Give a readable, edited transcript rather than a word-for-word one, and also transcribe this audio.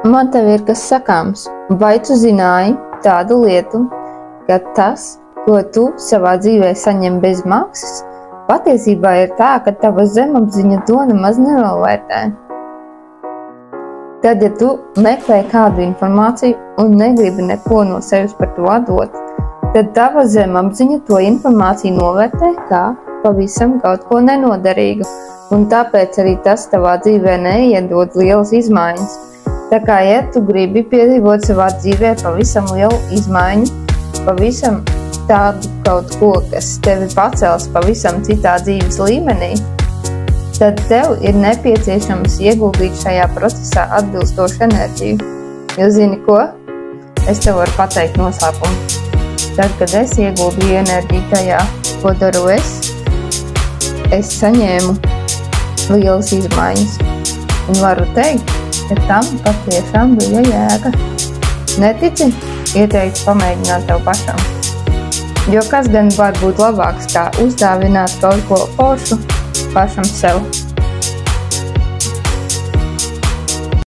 Man tev ir kas sakāms, vai tu zināji tādu lietu, ka tas, ko tu savā dzīvē saņem bez maksas, patiesībā ir tā, ka tava zemapziņa to nemaz nenovērtē. Tad, ja tu meklē kādu informāciju un negribi neko no sevis par to atdot, tad tava zemapziņa to informāciju novērtē kā pavisam kaut ko nenoderīgu, un tāpēc arī tas tavā dzīvē neiedod lielas izmaiņas. Tā kā, ja tu gribi piedzīvot savā dzīvē pavisam lielu izmaiņu, pavisam tādu kaut ko, kas tevi pacels pavisam citā dzīves līmenī, tad tev ir nepieciešams ieguldīt šajā procesā atbilstošu enerģiju. Jo zini ko? Es tev varu pateikt noslēpumu. Tad, kad es ieguldīju enerģiju tajā, ko daru es saņēmu lielas izmaiņas. Un varu teikt, ka tam patiešām bija jēga. Netici? Ieteiktu pamēģināt tev pašam. Jo kas gan var būt labāks, kā uzdāvināt kaut ko foršu pašam sev.